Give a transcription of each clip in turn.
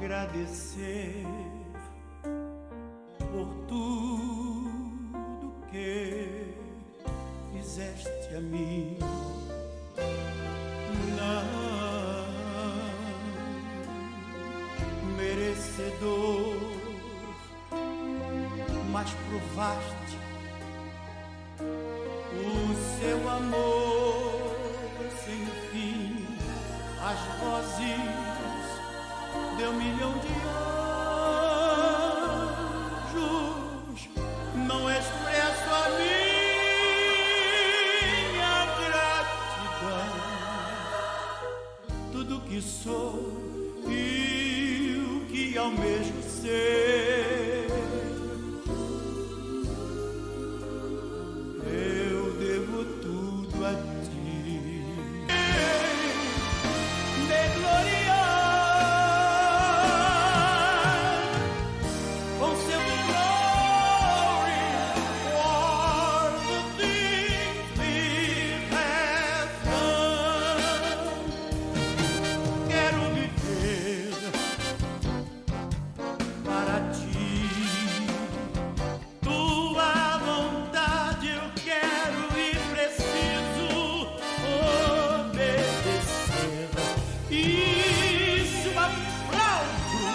agradecer por tudo que fizeste a mim. Não merecedor, mas provaste o seu amor sem fim. As vozes de 1 milhão de anjos não expresso a minha gratidão. Tudo que sou e o que almejo ser, eu devo tudo a ti. Me gloriar com seu glory for the things we have done. Quero viver para ti, tua vontade eu quero e preciso obedecer. E se um aplauso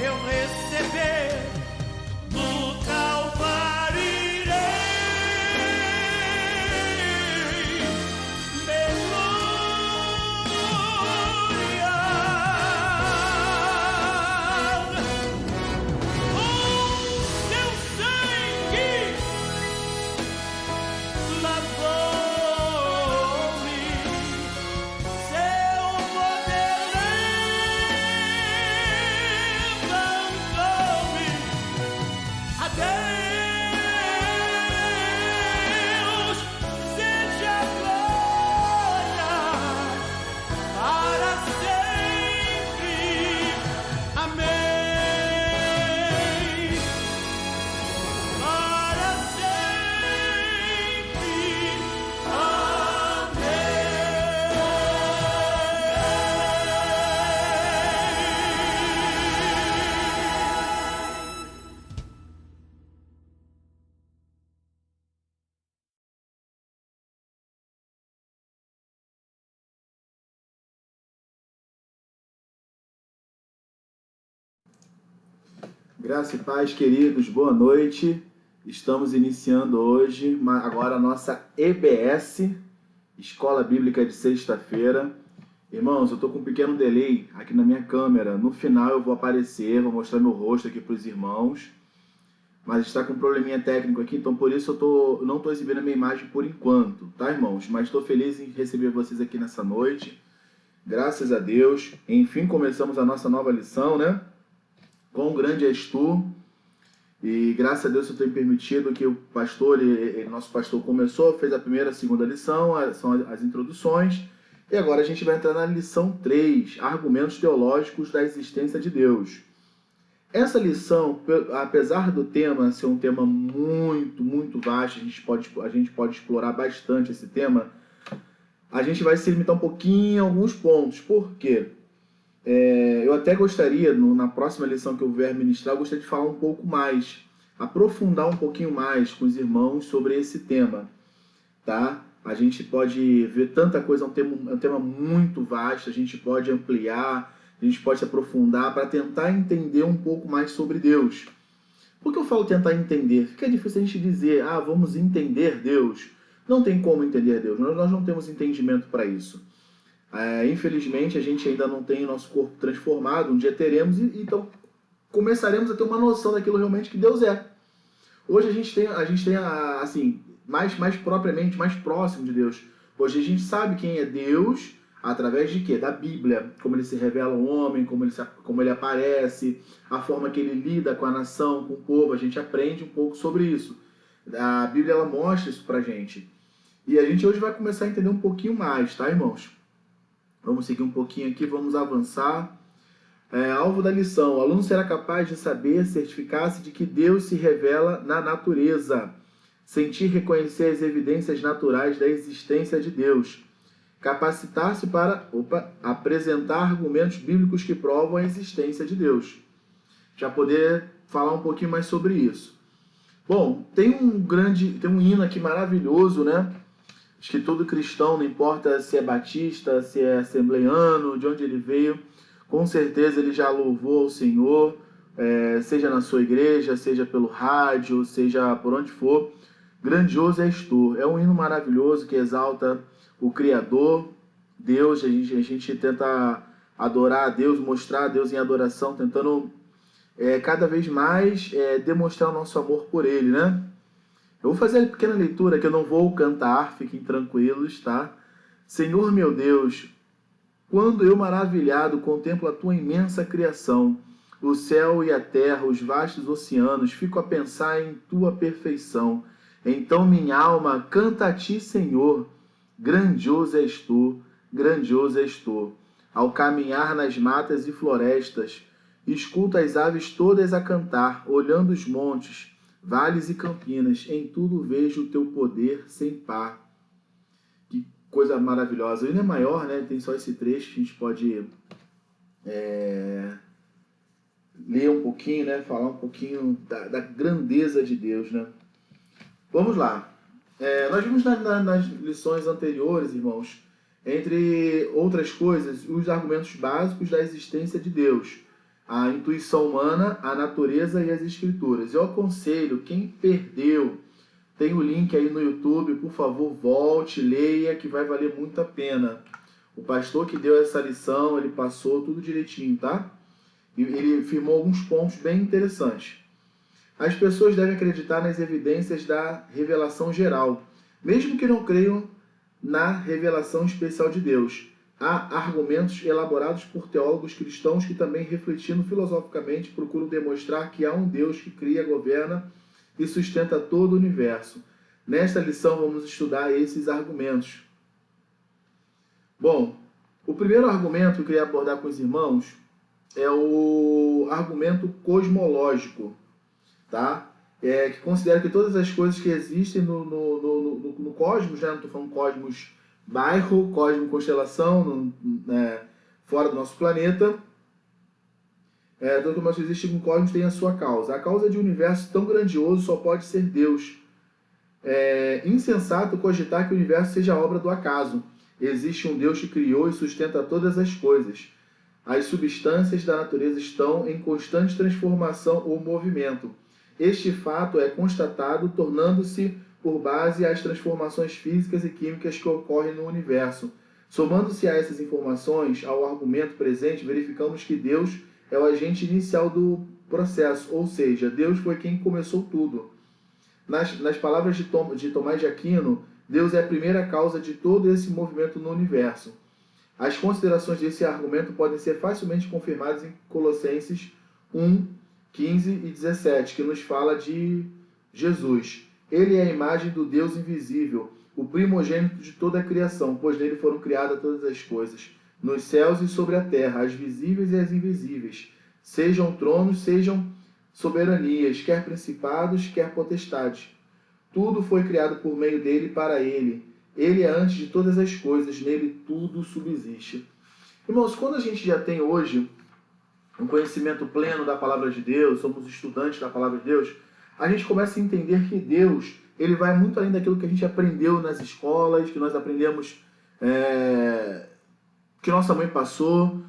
eu receber no Calvário, irei me gloriar com seu sangue lavou-me, seu poder levantou-me. A Deus seja glória para sempre. Amém. Para sempre. Graça e paz, queridos, boa noite. Estamos iniciando hoje, agora a nossa EBS, Escola Bíblica de Sexta-feira. Irmãos, eu estou com um pequeno delay aqui na minha câmera. No final eu vou aparecer, vou mostrar meu rosto aqui para os irmãos. Mas está com um probleminha técnico aqui, então por isso eu não estou exibindo a minha imagem por enquanto, tá, irmãos? Mas estou feliz em receber vocês aqui nessa noite. Graças a Deus. Enfim, começamos a nossa nova lição, né? Quão grande és tu, e graças a Deus eu tenho permitido que o pastor, nosso pastor começou, fez a primeira, a segunda lição, são as introduções, e agora a gente vai entrar na lição 3, argumentos teológicos da existência de Deus. Essa lição, apesar do tema ser um tema muito, muito vasto, a gente pode explorar bastante esse tema, a gente vai se limitar um pouquinho a alguns pontos. Por quê? Eu até gostaria, na próxima lição que eu vier ministrar, eu gostaria de falar um pouco mais, aprofundar um pouquinho mais com os irmãos sobre esse tema, tá? A gente pode ver tanta coisa, é um tema muito vasto, a gente pode ampliar, a gente pode se aprofundar para tentar entender um pouco mais sobre Deus. Por que eu falo tentar entender? Fica difícil a gente dizer, vamos entender Deus. Não tem como entender Deus, nós não temos entendimento para isso. Infelizmente, a gente ainda não tem o nosso corpo transformado, um dia teremos, então começaremos a ter uma noção daquilo realmente que Deus é. Hoje a gente tem assim, mais propriamente, mais próximo de Deus. Hoje a gente sabe quem é Deus através de quê? Da Bíblia, como ele se revela ao homem, como ele aparece, a forma que ele lida com a nação, com o povo, a gente aprende um pouco sobre isso. A Bíblia ela mostra isso pra gente. E a gente hoje vai começar a entender um pouquinho mais, tá, irmãos? Vamos seguir um pouquinho aqui, vamos avançar. Alvo da lição. O aluno será capaz de saber, certificar-se de que Deus se revela na natureza. Sentir e reconhecer as evidências naturais da existência de Deus. capacitar-se para apresentar argumentos bíblicos que provam a existência de Deus. Já poder falar um pouquinho mais sobre isso. Bom, tem um hino aqui maravilhoso, né? Acho que todo cristão, não importa se é batista, se é assembleiano, de onde ele veio, com certeza ele já louvou ao Senhor, seja na sua igreja, seja pelo rádio, seja por onde for. Grandioso és tu. É um hino maravilhoso que exalta o Criador, Deus. A gente tenta adorar a Deus, mostrar a Deus em adoração, tentando cada vez mais demonstrar o nosso amor por Ele, né? Eu vou fazer uma pequena leitura que eu não vou cantar, fiquem tranquilos, tá? Senhor meu Deus, quando eu maravilhado contemplo a tua imensa criação, o céu e a terra, os vastos oceanos, fico a pensar em tua perfeição. Então minha alma canta a ti, Senhor, grandioso és tu, grandioso és tu. Ao caminhar nas matas e florestas, escuto as aves todas a cantar, olhando os montes, vales e campinas, em tudo vejo o teu poder sem par. Que coisa maravilhosa. O hino é maior, né? Tem só esse trecho que a gente pode ler um pouquinho, né? Falar um pouquinho da grandeza de Deus, né? Vamos lá. Nós vimos nas lições anteriores, irmãos, entre outras coisas, os argumentos básicos da existência de Deus. A intuição humana, a natureza e as escrituras. Eu aconselho, quem perdeu, tem o link aí no YouTube, por favor, volte, leia, que vai valer muito a pena. O pastor que deu essa lição, ele passou tudo direitinho, tá? E ele firmou alguns pontos bem interessantes. As pessoas devem acreditar nas evidências da revelação geral, mesmo que não creiam na revelação especial de Deus. Há argumentos elaborados por teólogos cristãos que também, refletindo filosoficamente, procuram demonstrar que há um Deus que cria, governa e sustenta todo o universo. Nesta lição vamos estudar esses argumentos. Bom, o primeiro argumento que eu queria abordar com os irmãos é o argumento cosmológico, tá? Que considera que todas as coisas que existem no cosmos, né? Não estou falando cosmos bairro, cosmo, constelação, fora do nosso planeta. Tudo que existe no cosmos tem a sua causa. A causa de um universo tão grandioso só pode ser Deus. É insensato cogitar que o universo seja obra do acaso. Existe um Deus que criou e sustenta todas as coisas. As substâncias da natureza estão em constante transformação ou movimento. Este fato é constatado tornando-se por base às transformações físicas e químicas que ocorrem no universo. Somando-se a essas informações, ao argumento presente, verificamos que Deus é o agente inicial do processo, ou seja, Deus foi quem começou tudo. Nas palavras de Tomás de Aquino, Deus é a primeira causa de todo esse movimento no universo. As considerações desse argumento podem ser facilmente confirmadas em Colossenses 1, 15 e 17, que nos fala de Jesus. Ele é a imagem do Deus invisível, o primogênito de toda a criação, pois nele foram criadas todas as coisas, nos céus e sobre a terra, as visíveis e as invisíveis, sejam tronos, sejam soberanias, quer principados, quer potestades. Tudo foi criado por meio dele e para ele. Ele é antes de todas as coisas, nele tudo subsiste. Irmãos, quando a gente já tem hoje um conhecimento pleno da palavra de Deus, somos estudantes da palavra de Deus, a gente começa a entender que Deus, ele vai muito além daquilo que a gente aprendeu nas escolas, que nós aprendemos, que nossa mãe passou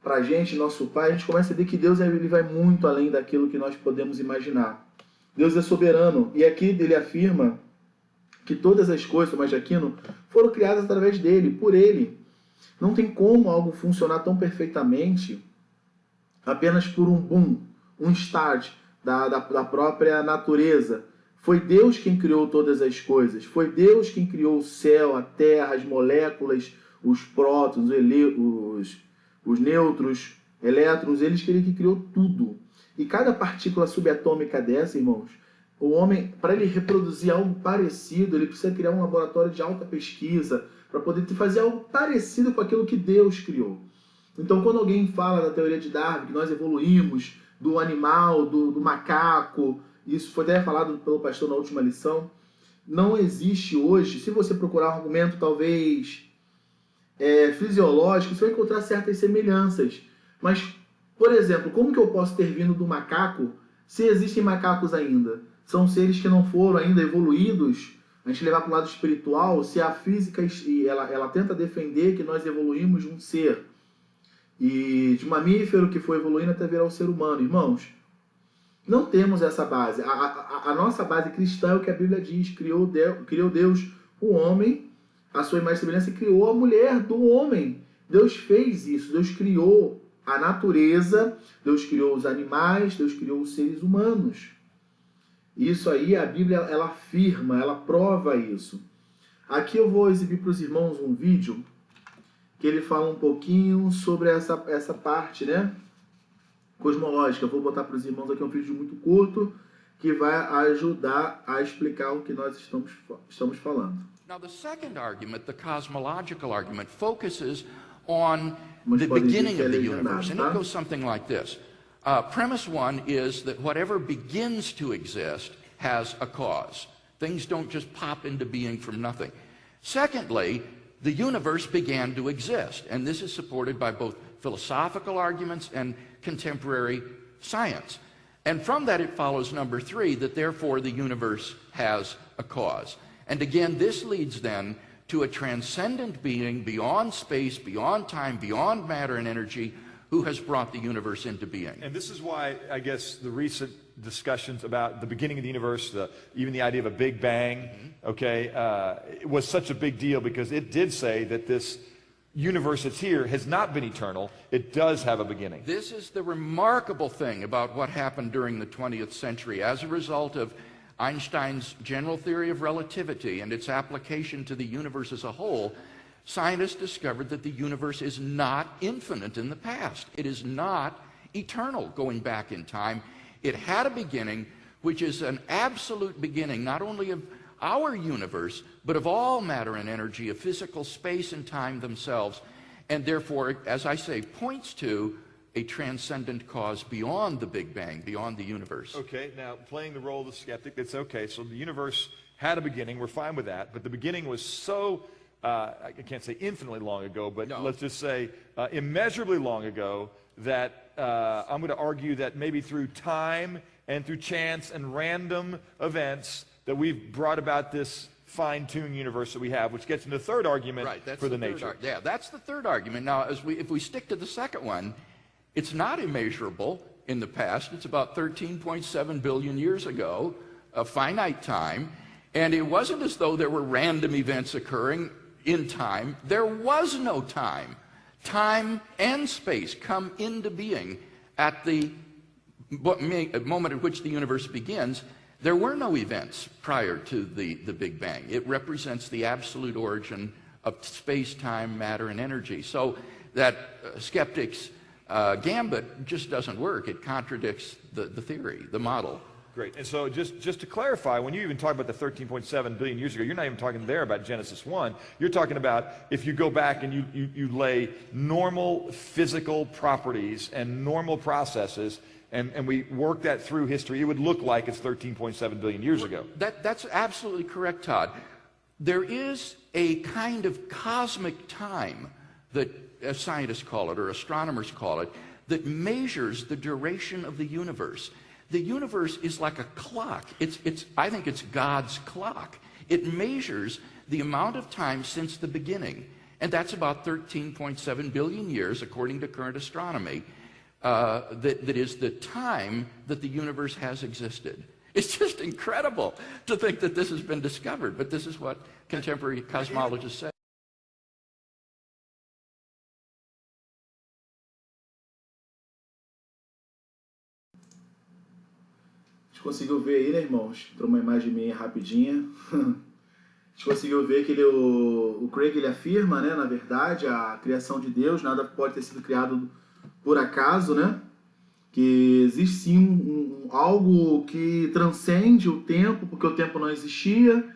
pra gente, nosso pai. A gente começa a ver que Deus ele vai muito além daquilo que nós podemos imaginar. Deus é soberano, e aqui ele afirma que todas as coisas, Tomás de Aquino, foram criadas através dele, por ele. Não tem como algo funcionar tão perfeitamente apenas por um boom, um start da própria natureza. Foi Deus quem criou todas as coisas. Foi Deus quem criou o céu, a terra, as moléculas, os prótons, os nêutrons, elétrons, ele que criou tudo. E cada partícula subatômica dessa, irmãos, o homem, para ele reproduzir algo parecido, ele precisa criar um laboratório de alta pesquisa para poder fazer algo parecido com aquilo que Deus criou. Então, quando alguém fala da teoria de Darwin, que nós evoluímos do animal, do macaco, isso foi até falado pelo pastor na última lição, não existe hoje, se você procurar um argumento talvez fisiológicos, você vai encontrar certas semelhanças. Mas, por exemplo, como que eu posso ter vindo do macaco se existem macacos ainda? São seres que não foram ainda evoluídos. A gente levar para o lado espiritual, se a física ela tenta defender que nós evoluímos de um ser e de um mamífero que foi evoluindo até virar o ser humano. Irmãos, não temos essa base. A nossa base cristã é o que a Bíblia diz. Criou Deus o homem, a sua imagem e semelhança, e criou a mulher do homem. Deus fez isso. Deus criou a natureza, Deus criou os animais, Deus criou os seres humanos. Isso aí a Bíblia ela afirma, ela prova isso. Aqui eu vou exibir para os irmãos um vídeo que ele fala um pouquinho sobre essa parte, né, cosmológica. Eu vou botar para os irmãos aqui um vídeo muito curto que vai ajudar a explicar o que nós estamos falando. Now the second argument, the cosmological argument, focuses on Mas the pode beginning dizer of the que é universe, and legendado, it tá? goes something like this. Premise one is that whatever begins to exist has a cause. Things don't just pop into being from nothing. Secondly, the universe began to exist, and this is supported by both philosophical arguments and contemporary science. And from that it follows, number three, that therefore the universe has a cause. And again, this leads then to a transcendent being beyond space, beyond time, beyond matter and energy, who has brought the universe into being. And this is why, I guess, the recent discussions about the beginning of the universe, even the idea of a Big Bang, okay, it was such a big deal because it did say that this universe that's here has not been eternal. It does have a beginning. This is the remarkable thing about what happened during the 20th century. As a result of Einstein's general theory of relativity and its application to the universe as a whole, scientists discovered that the universe is not infinite in the past. It is not eternal going back in time. It had a beginning, which is an absolute beginning, not only of our universe, but of all matter and energy, of physical space and time themselves, and therefore, as I say, points to a transcendent cause beyond the Big Bang, beyond the universe. Okay, now playing the role of the skeptic, that's okay. So the universe had a beginning, we're fine with that, but the beginning was so, I can't say infinitely long ago, but No. let's just say immeasurably long ago that I'm going to argue that maybe through time and through chance and random events that we've brought about this fine-tuned universe that we have, which gets into the third argument Right, that's for the third nature. yeah, that's the third argument. Now, if we stick to the second one, it's not immeasurable in the past. It's about 13.7 billion years ago, a finite time, and it wasn't as though there were random events occurring in time. There was no time. Time and space come into being at the moment at which the universe begins. There were no events prior to the Big Bang. It represents the absolute origin of space, time, matter, and energy. So that skeptic's gambit just doesn't work. It contradicts the theory, the model. Great. And so just to clarify, when you even talk about the 13.7 billion years ago, you're not even talking there about Genesis 1. You're talking about if you go back and you lay normal physical properties and normal processes, and we work that through history, it would look like it's 13.7 billion years ago. That's absolutely correct, Todd. There is a kind of cosmic time that scientists call it, or astronomers call it, that measures the duration of the universe. The universe is like a clock. I think it's God's clock. It measures the amount of time since the beginning, and that's about 13.7 billion years, according to current astronomy. That is the time that the universe has existed. It's just incredible to think that this has been discovered, but this is what contemporary cosmologists say. A gente conseguiu ver aí, né, irmãos? Entrou uma imagem minha rapidinha. A gente conseguiu ver que o Craig ele afirma, né, na verdade, a criação de Deus, nada pode ter sido criado por acaso, né? Que existe sim algo que transcende o tempo, porque o tempo não existia,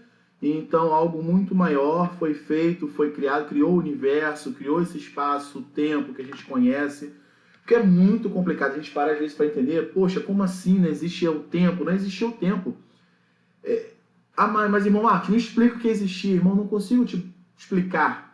e então algo muito maior foi feito, foi criado, criou o universo, criou esse espaço, o tempo que a gente conhece, porque é muito complicado, a gente para às vezes para entender, poxa, como assim não existia o tempo? Não existia o tempo. Mas irmão Marcos, me explica o que existia, irmão, não consigo te explicar.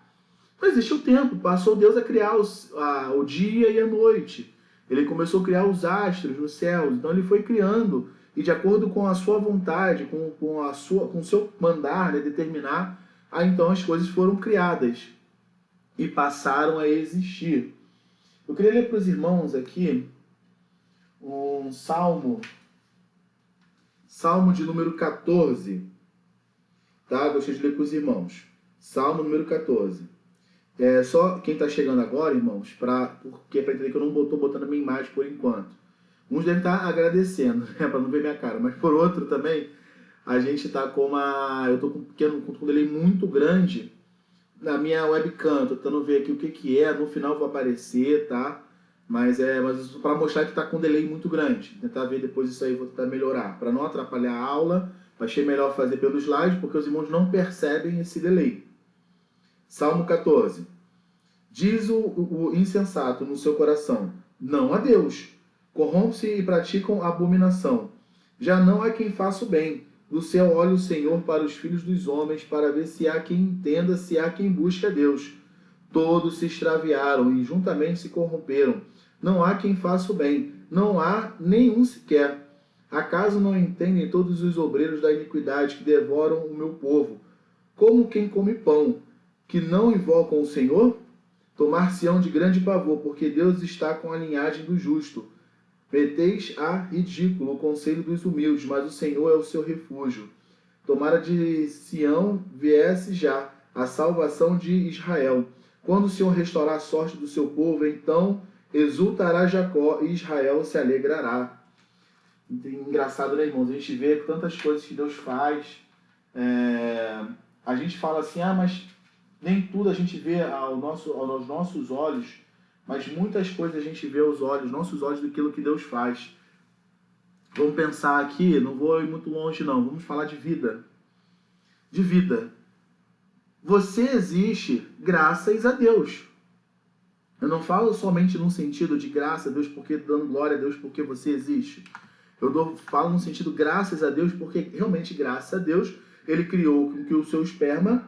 Não existe o tempo, passou Deus a criar o dia e a noite. Ele começou a criar os astros nos céus, então ele foi criando, e de acordo com a sua vontade, com o seu mandar, né, determinar, então as coisas foram criadas e passaram a existir. Eu queria ler para os irmãos aqui um salmo de número 14, tá? Gostaria de ler para os irmãos. Salmo número 14. Só quem está chegando agora, irmãos, porque para entender que eu não estou botando a minha imagem por enquanto. Uns devem estar agradecendo, né, para não ver minha cara, mas por outro também, a gente está com eu estou com um delay muito grande na minha webcam, estou tentando ver aqui o que é, no final vai aparecer, tá? Mas para mostrar que está com um delay muito grande, tentar ver depois isso aí, vou tentar melhorar, para não atrapalhar a aula, achei melhor fazer pelo slide, porque os irmãos não percebem esse delay. Salmo 14. Diz o insensato no seu coração, não a Deus. Corrompem-se e praticam abominação. Já não há quem faça o bem. Do céu olha o Senhor para os filhos dos homens, para ver se há quem entenda, se há quem busque a Deus. Todos se extraviaram e juntamente se corromperam. Não há quem faça o bem. Não há nenhum sequer. Acaso não entendem todos os obreiros da iniquidade que devoram o meu povo? Como quem come pão, que não invocam o Senhor? Tomar-se-ão de grande pavor, porque Deus está com a linhagem do justo. Meteis a ridículo o conselho dos humildes, mas o Senhor é o seu refúgio. Tomara de Sião viesse já a salvação de Israel. Quando o Senhor restaurar a sorte do seu povo, então exultará Jacó e Israel se alegrará. Engraçado, né, irmãos? A gente vê tantas coisas que Deus faz. A gente fala assim, mas nem tudo a gente vê aos nossos olhos, mas muitas coisas a gente vê aos nossos olhos daquilo que Deus faz. Vamos pensar aqui, não vou ir muito longe não, vamos falar de vida. De vida. Você existe graças a Deus. Eu não falo somente num sentido de graça a Deus, porque dando glória a Deus porque você existe. Falo num sentido graças a Deus, porque realmente graças a Deus Ele criou com que o esperma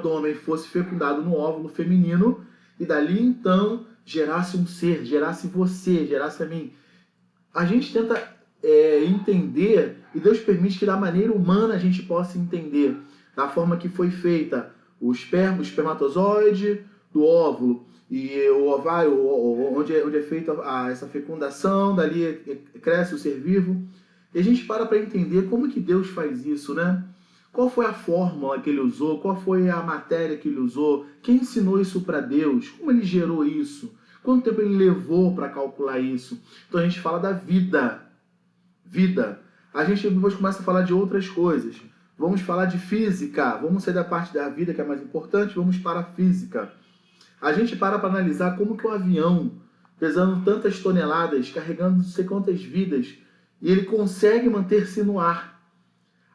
do homem fosse fecundado no óvulo feminino, e dali então gerasse um ser, gerasse você, gerasse a mim. A gente tenta entender, e Deus permite que da maneira humana a gente possa entender, da forma que foi feita o espermatozoide do óvulo, e o ovário, onde é feita essa fecundação, dali cresce o ser vivo. E a gente para entender como que Deus faz isso, né? Qual foi a fórmula que ele usou? Qual foi a matéria que ele usou? Quem ensinou isso para Deus? Como ele gerou isso? Quanto tempo ele levou para calcular isso? Então a gente fala da vida. Vida. A gente depois começa a falar de outras coisas. Vamos falar de física. Vamos sair da parte da vida, que é mais importante, vamos para a física. A gente para analisar como que um avião, pesando tantas toneladas, carregando não sei quantas vidas, e ele consegue manter-se no ar.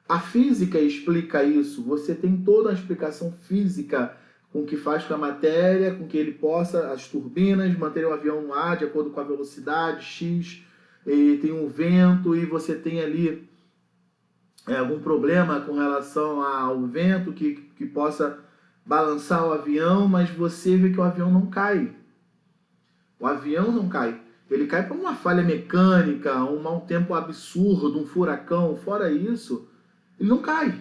A física explica isso. Você tem toda a explicação física com que faz com a matéria, com que ele possa, as turbinas, manter o avião no ar de acordo com a velocidade X, e tem um vento, e você tem ali algum problema com relação ao vento que possa balançar o avião, mas você vê que o avião não cai. O avião não cai. Ele cai por uma falha mecânica, um mau tempo absurdo, um furacão. Fora isso, ele não cai.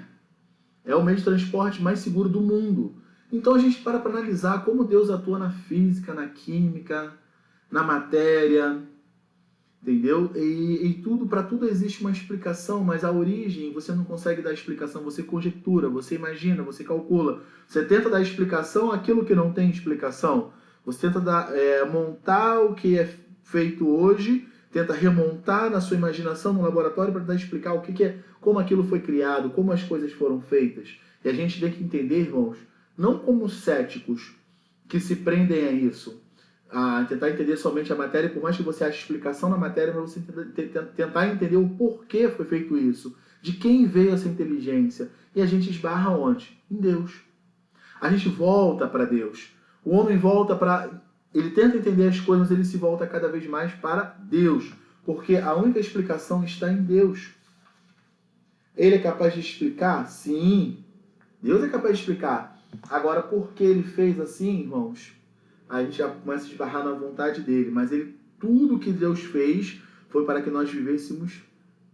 É o meio de transporte mais seguro do mundo. Então a gente para analisar como Deus atua na física, na química, na matéria, entendeu? E para tudo existe uma explicação, mas a origem você não consegue dar explicação, você conjectura, você imagina, você calcula. Você tenta dar explicação àquilo que não tem explicação. Você tenta montar o que é feito hoje, tenta remontar na sua imaginação no laboratório para tentar explicar o que é, como aquilo foi criado, como as coisas foram feitas. E a gente tem que entender, irmãos, não como céticos que se prendem a isso, a tentar entender somente a matéria, por mais que você ache explicação na matéria, mas você tentar entender o porquê foi feito isso, de quem veio essa inteligência. E a gente esbarra onde? Em Deus. A gente volta para Deus. O homem volta para... Ele tenta entender as coisas, ele se volta cada vez mais para Deus, porque a única explicação está em Deus. Ele é capaz de explicar? Sim, Deus é capaz de explicar. Agora, por que ele fez assim, irmãos? A gente já começa a esbarrar na vontade dele, mas tudo que Deus fez foi para que nós vivêssemos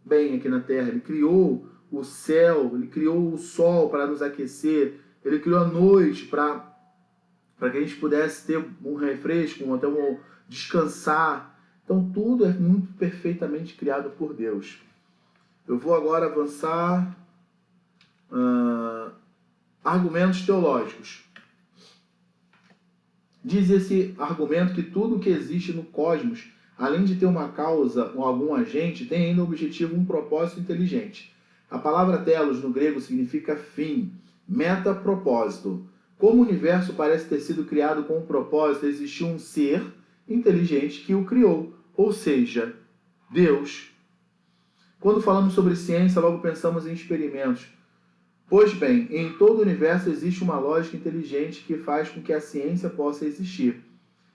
bem aqui na terra. Ele criou o céu, ele criou o sol para nos aquecer, ele criou a noite para que a gente pudesse ter um refresco, até descansar. Então tudo é muito perfeitamente criado por Deus. Eu vou agora avançar argumentos teológicos. Diz esse argumento que tudo que existe no cosmos, além de ter uma causa ou algum agente, tem ainda um objetivo, um propósito inteligente. A palavra telos no grego significa fim, meta, propósito. Como o universo parece ter sido criado com um propósito, existiu um ser inteligente que o criou, ou seja, Deus. Quando falamos sobre ciência, logo pensamos em experimentos. Pois bem, em todo o universo existe uma lógica inteligente que faz com que a ciência possa existir.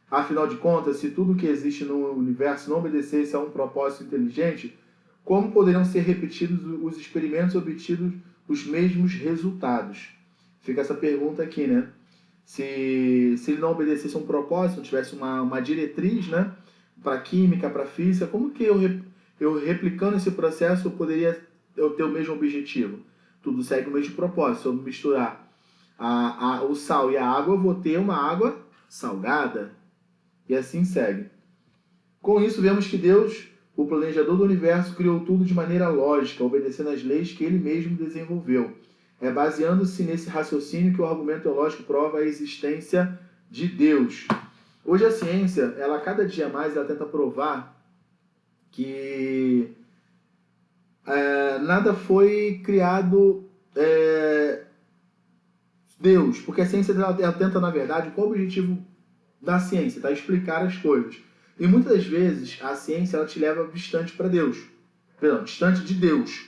Afinal de contas, se tudo que existe no universo não obedecesse a um propósito inteligente, como poderiam ser repetidos os experimentos obtidos os mesmos resultados? Fica essa pergunta aqui, né? Se ele não obedecesse a um propósito, não tivesse uma diretriz, né, para a química, para a física, como que eu replicando esse processo eu poderia ter o mesmo objetivo? Tudo segue o mesmo propósito. Se eu misturar o sal e a água, eu vou ter uma água salgada. E assim segue. Com isso, vemos que Deus, o planejador do universo, criou tudo de maneira lógica, obedecendo às leis que ele mesmo desenvolveu. É baseando-se nesse raciocínio que o argumento teológico prova a existência de Deus. Hoje a ciência, cada dia mais, ela tenta provar que nada foi criado Deus, porque a ciência ela tenta, na verdade, qual é o objetivo da ciência? Tá? Explicar as coisas. E muitas das vezes a ciência ela te leva distante para Deus, distante de Deus.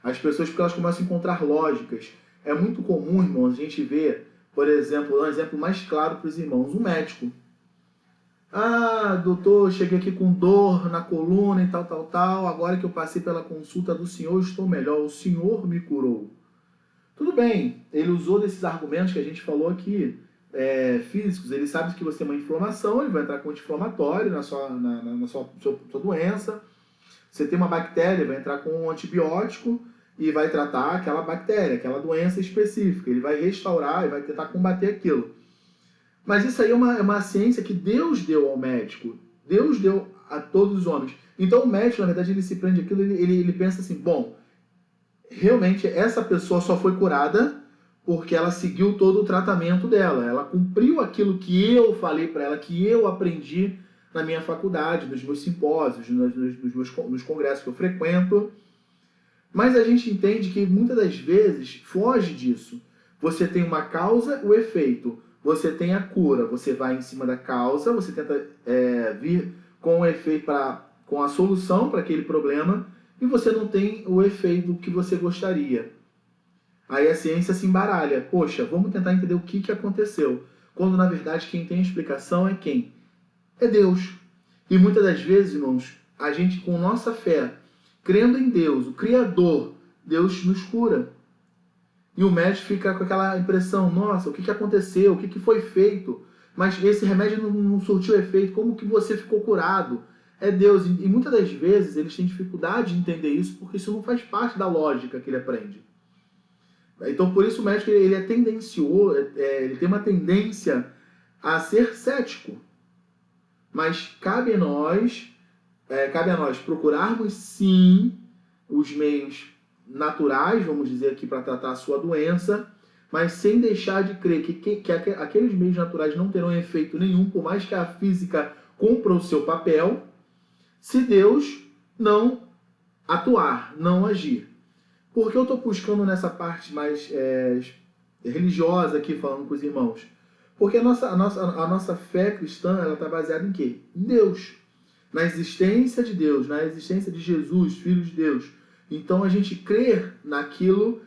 As pessoas, porque elas começam a encontrar lógicas. É muito comum, irmãos, a gente ver, por exemplo, um exemplo mais claro para os irmãos, um médico. Ah, doutor, cheguei aqui com dor na coluna e tal. Agora que eu passei pela consulta do senhor, estou melhor. O senhor me curou. Tudo bem, ele usou desses argumentos que a gente falou aqui, físicos. Ele sabe que você tem uma inflamação, ele vai entrar com anti-inflamatório na sua doença. Você tem uma bactéria, ele vai entrar com um antibiótico e vai tratar aquela bactéria, aquela doença específica. Ele vai restaurar e vai tentar combater aquilo. Mas isso aí é uma ciência que Deus deu ao médico. Deus deu a todos os homens. Então o médico, na verdade, ele se prende aquilo, ele pensa assim, bom, realmente essa pessoa só foi curada porque ela seguiu todo o tratamento dela. Ela cumpriu aquilo que eu falei para ela, que eu aprendi na minha faculdade, nos meus simpósios, nos congressos que eu frequento. Mas a gente entende que muitas das vezes foge disso. Você tem uma causa, o efeito. Você tem a cura, você vai em cima da causa, você tenta vir com o efeito, com a solução para aquele problema, e você não tem o efeito que você gostaria. Aí a ciência se embaralha. Poxa, vamos tentar entender o que aconteceu. Quando, na verdade, quem tem a explicação é quem? É Deus. E muitas das vezes, irmãos, a gente, com nossa fé, crendo em Deus, o Criador, Deus nos cura. E o médico fica com aquela impressão, nossa, o que aconteceu? O que foi feito? Mas esse remédio não surtiu efeito, como que você ficou curado? É Deus. E muitas das vezes eles têm dificuldade de entender isso, porque isso não faz parte da lógica que ele aprende. Então, por isso o médico ele é tendencioso, ele tem uma tendência a ser cético. Mas cabe a nós procurarmos, sim, os meios naturais, vamos dizer aqui, para tratar a sua doença, mas sem deixar de crer que aqueles meios naturais não terão efeito nenhum, por mais que a física cumpra o seu papel, se Deus não atuar, não agir. Por que eu estou buscando nessa parte mais religiosa aqui, falando com os irmãos? Porque a nossa fé cristã está baseada em quê? Em Deus. Na existência de Deus, na existência de Jesus, Filho de Deus. Então a gente crê naquilo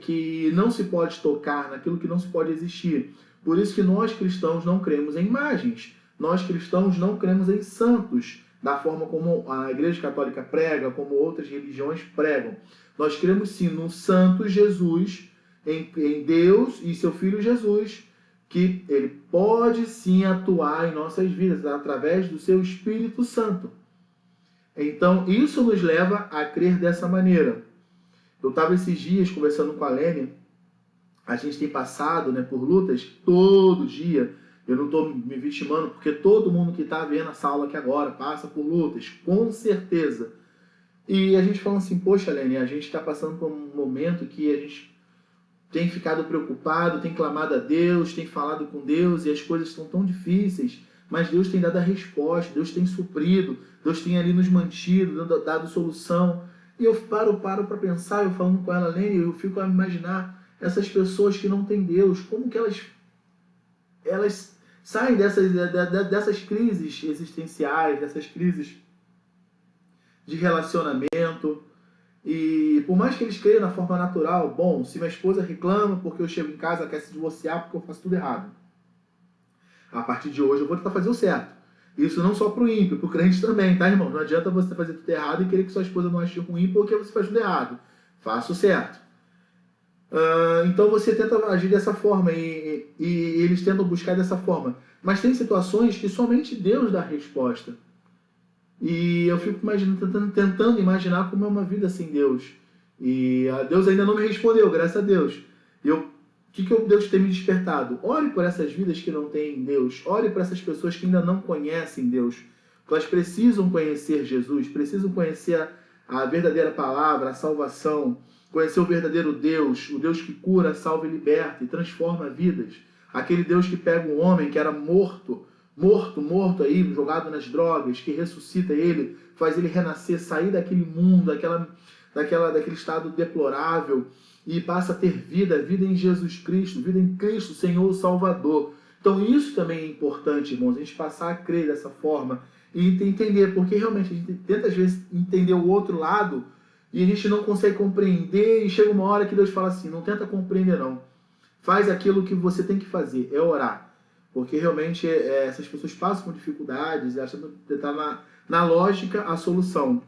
que não se pode tocar, naquilo que não se pode existir. Por isso que nós cristãos não cremos em imagens. Nós cristãos não cremos em santos, da forma como a Igreja Católica prega, como outras religiões pregam. Nós cremos sim no Santo Jesus, em Deus e seu Filho Jesus, que ele pode sim atuar em nossas vidas através do seu Espírito Santo. Então, isso nos leva a crer dessa maneira. Eu estava esses dias conversando com a Lene, a gente tem passado, né, por lutas todo dia. Eu não estou me vitimando, porque todo mundo que está vendo essa aula aqui agora passa por lutas, com certeza. E a gente fala assim, poxa, Lene, a gente está passando por um momento que a gente tem ficado preocupado, tem clamado a Deus, tem falado com Deus, e as coisas estão tão difíceis, mas Deus tem dado a resposta, Deus tem suprido, Deus tem ali nos mantido, dado solução. E eu paro para pensar, eu falando com ela, Lene, eu fico a imaginar essas pessoas que não têm Deus, como que elas saem dessas crises existenciais, dessas crises de relacionamento. E por mais que eles creiam na forma natural, bom, se minha esposa reclama porque eu chego em casa, ela quer se divorciar porque eu faço tudo errado, a partir de hoje eu vou tentar fazer o certo. Isso não só para o ímpio, para o crente também, tá, irmão? Não adianta você fazer tudo errado e querer que sua esposa não ache ruim porque você faz tudo errado. Faça o certo. Então você tenta agir dessa forma e eles tentam buscar dessa forma. Mas tem situações que somente Deus dá a resposta. E eu fico tentando imaginar como é uma vida sem Deus. E Deus ainda não me respondeu, graças a Deus. E o que Deus tem me despertado? Ore por essas vidas que não têm Deus. Ore por essas pessoas que ainda não conhecem Deus. Elas precisam conhecer Jesus, precisam conhecer a verdadeira palavra, a salvação, conhecer o verdadeiro Deus, o Deus que cura, salva e liberta e transforma vidas. Aquele Deus que pega um homem que era morto aí, jogado nas drogas, que ressuscita ele, faz ele renascer, sair daquele mundo, daquele estado deplorável e passa a ter vida em Jesus Cristo, vida em Cristo, Senhor Salvador. Então isso também é importante, irmãos, a gente passar a crer dessa forma e entender, porque realmente a gente tenta às vezes entender o outro lado e a gente não consegue compreender e chega uma hora que Deus fala assim, não tenta compreender não, faz aquilo que você tem que fazer, é orar. Porque realmente essas pessoas passam por dificuldades e acham que está na lógica a solução.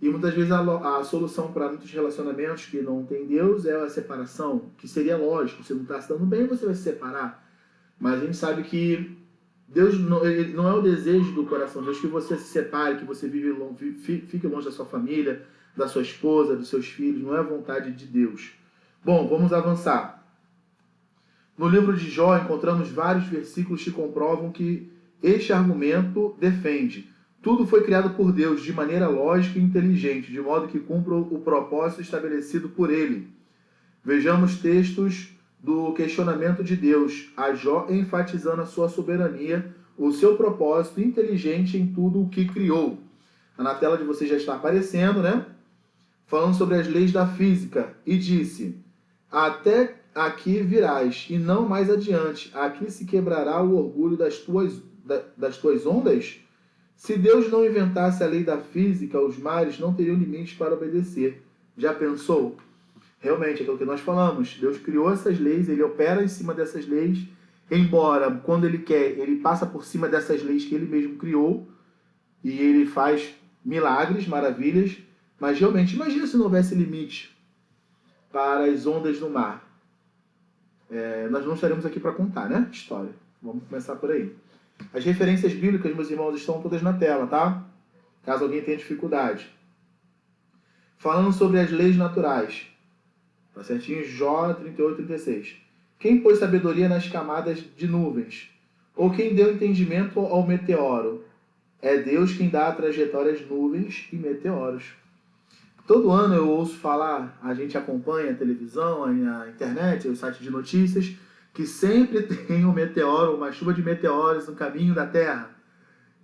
E muitas vezes a solução para muitos relacionamentos que não tem Deus é a separação, que seria lógico, você não está se dando bem, você vai se separar. Mas a gente sabe que Deus não é o desejo do coração de Deus que você se separe, que você fique longe da sua família, da sua esposa, dos seus filhos, não é a vontade de Deus. Bom, vamos avançar. No livro de Jó encontramos vários versículos que comprovam que este argumento defende. Tudo foi criado por Deus de maneira lógica e inteligente, de modo que cumpra o propósito estabelecido por ele. Vejamos textos do questionamento de Deus, a Jó enfatizando a sua soberania, o seu propósito inteligente em tudo o que criou. Na tela de vocês já está aparecendo, né? Falando sobre as leis da física. E disse, até aqui virás, e não mais adiante. Aqui se quebrará o orgulho das tuas ondas? Se Deus não inventasse a lei da física, os mares não teriam limites para obedecer. Já pensou? Realmente, é aquilo que nós falamos. Deus criou essas leis, ele opera em cima dessas leis, embora, quando ele quer, ele passa por cima dessas leis que ele mesmo criou, e ele faz milagres, maravilhas, mas realmente, imagina se não houvesse limite para as ondas do mar. Nós não estaremos aqui para contar, né? História. Vamos começar por aí. As referências bíblicas, meus irmãos, estão todas na tela, tá? Caso alguém tenha dificuldade. Falando sobre as leis naturais. Tá certinho? Jó 38, 36. Quem pôs sabedoria nas camadas de nuvens? Ou quem deu entendimento ao meteoro? É Deus quem dá a trajetória às nuvens e meteoros. Todo ano eu ouço falar, a gente acompanha a televisão, a internet, os sites de notícias, que sempre tem um meteoro, uma chuva de meteoros no caminho da Terra.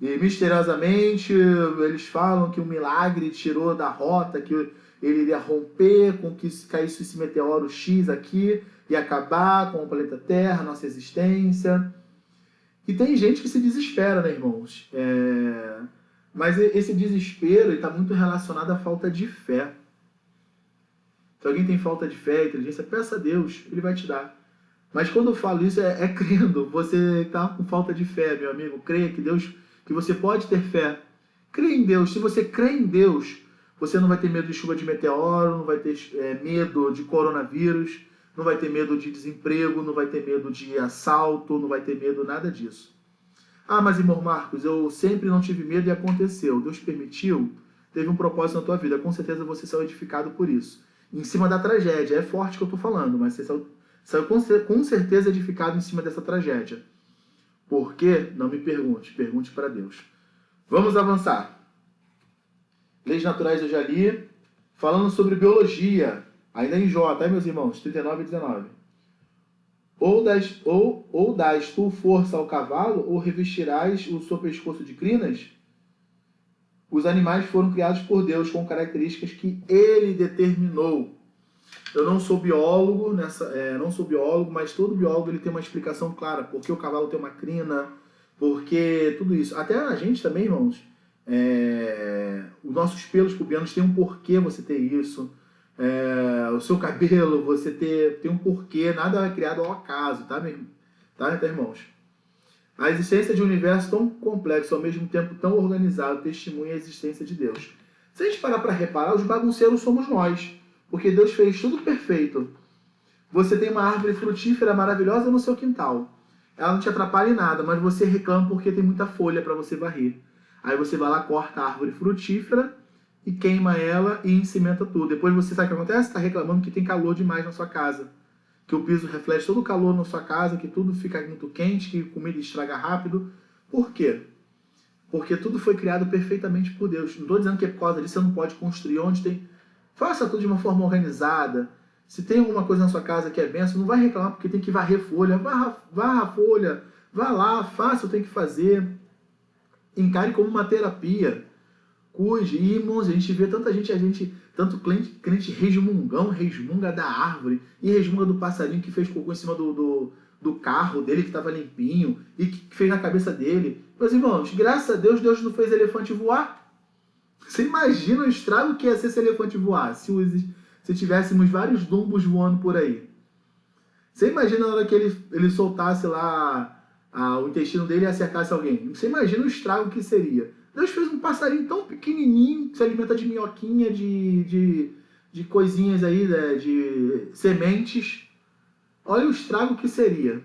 E misteriosamente eles falam que um milagre tirou da rota, que ele iria romper com que caísse esse meteoro X aqui e acabar com o planeta Terra, nossa existência. E tem gente que se desespera, né, irmãos? Mas esse desespero está muito relacionado à falta de fé. Se alguém tem falta de fé, inteligência, peça a Deus, Ele vai te dar. Mas quando eu falo isso, é crendo. Você está com falta de fé, meu amigo. Creia que você pode ter fé. Creia em Deus. Se você crê em Deus, você não vai ter medo de chuva de meteoro, não vai ter medo de coronavírus, não vai ter medo de desemprego, não vai ter medo de assalto, não vai ter medo nada disso. Ah, mas irmão Marcos, eu sempre não tive medo e aconteceu. Deus permitiu, teve um propósito na tua vida. Com certeza você saiu edificado por isso. Em cima da tragédia, é forte que eu estou falando, mas você saiu com certeza edificado em cima dessa tragédia. Por quê? Não me pergunte, pergunte para Deus. Vamos avançar. Leis naturais eu já li. Falando sobre biologia, ainda em Jó, tá, meus irmãos? 39 e 19. Ou dás tu força ao cavalo, ou revestirás o seu pescoço de crinas? Os animais foram criados por Deus com características que Ele determinou. Eu não sou biólogo, mas todo biólogo ele tem uma explicação clara. Por que o cavalo tem uma crina, por que tudo isso. Até a gente também, irmãos, os nossos pelos pubianos têm um porquê você ter isso. O seu cabelo, você tem um porquê, nada é criado ao acaso, tá, irmãos? A existência de um universo tão complexo, ao mesmo tempo tão organizado, testemunha a existência de Deus. Se a gente parar para reparar, os bagunceiros somos nós, porque Deus fez tudo perfeito. Você tem uma árvore frutífera maravilhosa no seu quintal. Ela não te atrapalha em nada, mas você reclama porque tem muita folha para você varrer. Aí você vai lá, corta a árvore frutífera e queima ela e encimenta tudo. Depois você sabe o que acontece? Está reclamando que tem calor demais na sua casa. Que o piso reflete todo o calor na sua casa, que tudo fica muito quente, que a comida estraga rápido. Por quê? Porque tudo foi criado perfeitamente por Deus. Não estou dizendo que é por causa disso você não pode construir onde tem... Faça tudo de uma forma organizada. Se tem alguma coisa na sua casa que é benção, não vai reclamar porque tem que varrer folha. Varra a folha. Vá lá, faça o que tem que fazer. Encare como uma terapia. Cuide. E, irmãos, a gente vê tanta gente tanto crente resmunga da árvore e resmunga do passarinho que fez cocô em cima do carro dele que estava limpinho e que fez na cabeça dele. Meus irmãos, graças a Deus, Deus não fez elefante voar. Você imagina o estrago que ia ser esse elefante voar se tivéssemos vários dumbos voando por aí. Você imagina na hora que ele soltasse lá o intestino dele e acertasse alguém. Você imagina o estrago que seria. Deus fez um passarinho tão pequenininho que se alimenta de minhoquinha, de coisinhas aí, né, de sementes. Olha o estrago que seria.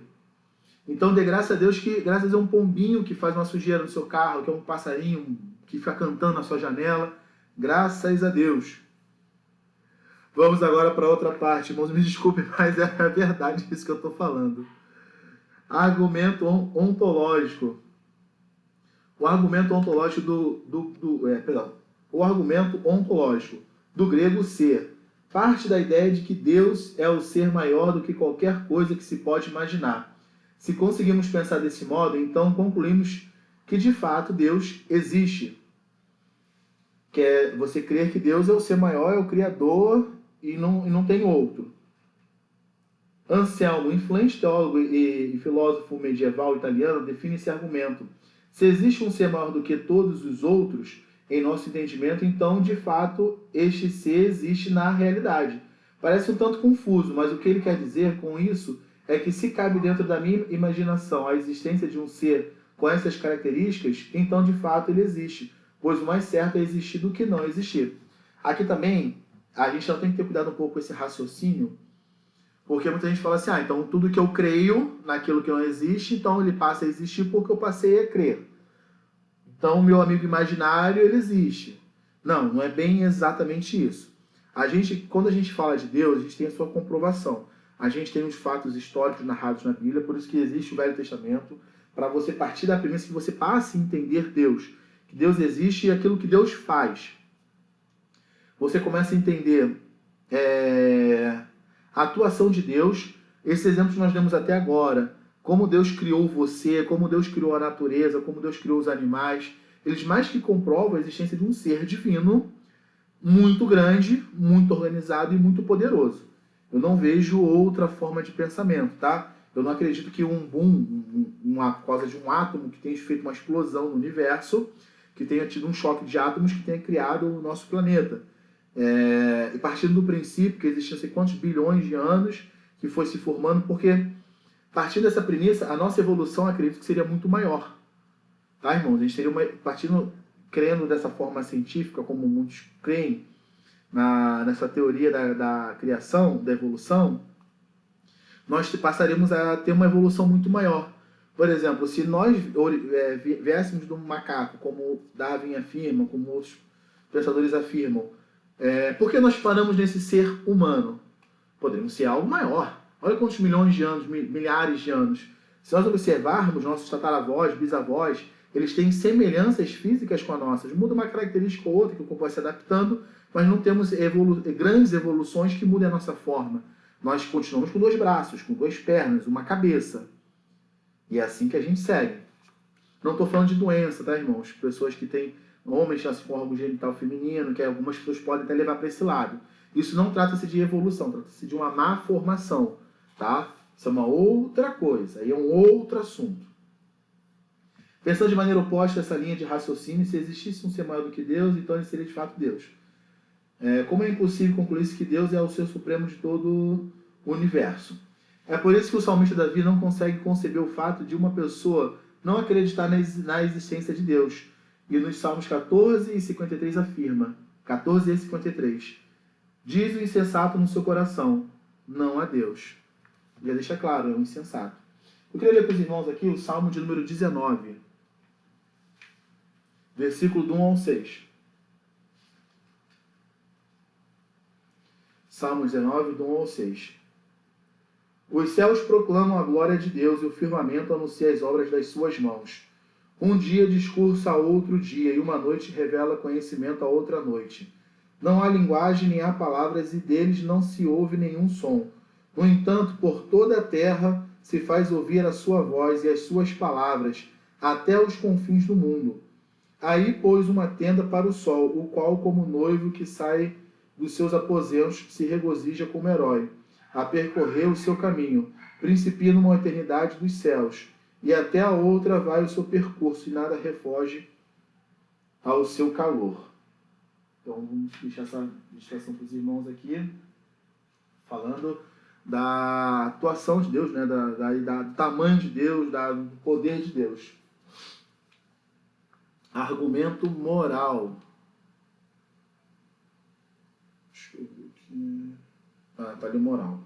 Então dê graças a Deus que, graças a Deus, é um pombinho que faz uma sujeira no seu carro, que é um passarinho que fica cantando na sua janela. Graças a Deus. Vamos agora para outra parte. Irmãos, me desculpem, mas é a verdade isso que eu estou falando. Argumento ontológico. O argumento ontológico o argumento ontológico do grego ser parte da ideia de que Deus é o ser maior do que qualquer coisa que se pode imaginar. Se conseguimos pensar desse modo, então concluímos que de fato Deus existe. Que é você crer que Deus é o ser maior, é o Criador e não tem outro. Anselmo, influente teólogo e filósofo medieval italiano, define esse argumento. Se existe um ser maior do que todos os outros, em nosso entendimento, então, de fato, este ser existe na realidade. Parece um tanto confuso, mas o que ele quer dizer com isso é que se cabe dentro da minha imaginação a existência de um ser com essas características, então, de fato, ele existe, pois o mais certo é existir do que não existir. Aqui também, a gente não tem que ter cuidado um pouco com esse raciocínio, porque muita gente fala assim, então tudo que eu creio naquilo que não existe, então ele passa a existir porque eu passei a crer. Então o meu amigo imaginário, ele existe. Não é bem exatamente isso. Quando a gente fala de Deus, a gente tem a sua comprovação. A gente tem os fatos históricos narrados na Bíblia, por isso que existe o Velho Testamento, para você partir da premissa que você passe a entender Deus. Que Deus existe e aquilo que Deus faz. Você começa a entender a atuação de Deus, esses exemplos que nós demos até agora, como Deus criou você, como Deus criou a natureza, como Deus criou os animais, eles mais que comprovam a existência de um ser divino, muito grande, muito organizado e muito poderoso. Eu não vejo outra forma de pensamento, tá? Eu não acredito que uma causa de um átomo que tenha feito uma explosão no universo, que tenha tido um choque de átomos que tenha criado o nosso planeta. E partindo do princípio que existiam sei quantos bilhões de anos que foi se formando, porque partindo dessa premissa, a nossa evolução acredito que seria muito maior. Tá, irmãos? A gente teria crendo dessa forma científica, como muitos creem, nessa teoria da criação, da evolução, nós passaremos a ter uma evolução muito maior. Por exemplo, se nós viéssemos de um macaco, como Darwin afirma, como outros pensadores afirmam, por que nós paramos nesse ser humano? Poderíamos ser algo maior. Olha quantos milhões de anos, milhares de anos. Se nós observarmos nossos tataravós, bisavós, eles têm semelhanças físicas com as nossas. Muda uma característica ou outra que o corpo vai se adaptando, mas não temos grandes evoluções que mudem a nossa forma. Nós continuamos com 2 braços, com 2 pernas, uma cabeça. E é assim que a gente segue. Não estou falando de doença, tá, irmãos? Pessoas que têm homens nascem com órgão genital feminino, que algumas pessoas podem até levar para esse lado. Isso não trata-se de evolução, trata-se de uma má formação, tá? Isso é uma outra coisa, aí é um outro assunto. Pensando de maneira oposta a essa linha de raciocínio, se existisse um ser maior do que Deus, então ele seria de fato Deus. Como é impossível concluir-se que Deus é o ser supremo de todo o universo? É por isso que o salmista Davi não consegue conceber o fato de uma pessoa não acreditar na existência de Deus. E nos Salmos 14 e 53 afirma, 14 e 53, diz o insensato no seu coração, não há Deus. Já deixa claro, é um insensato. Eu queria ler para os irmãos aqui o Salmo de número 19, versículo do 1 ao 6. Salmo 19, do 1 ao 6. Os céus proclamam a glória de Deus e o firmamento anuncia as obras das suas mãos. Um dia discursa a outro dia e uma noite revela conhecimento a outra noite. Não há linguagem nem há palavras e deles não se ouve nenhum som. No entanto, por toda a terra se faz ouvir a sua voz e as suas palavras, até os confins do mundo. Aí pôs uma tenda para o sol, o qual, como noivo que sai dos seus aposentos, se regozija como herói, a percorrer o seu caminho, principia numa eternidade dos céus, e até a outra vai o seu percurso, e nada refoge ao seu calor. Então, vamos deixar essa distração para os irmãos aqui, falando da atuação de Deus, né? do tamanho de Deus, do poder de Deus. Argumento moral. Deixa eu ver aqui. Tá ali moral.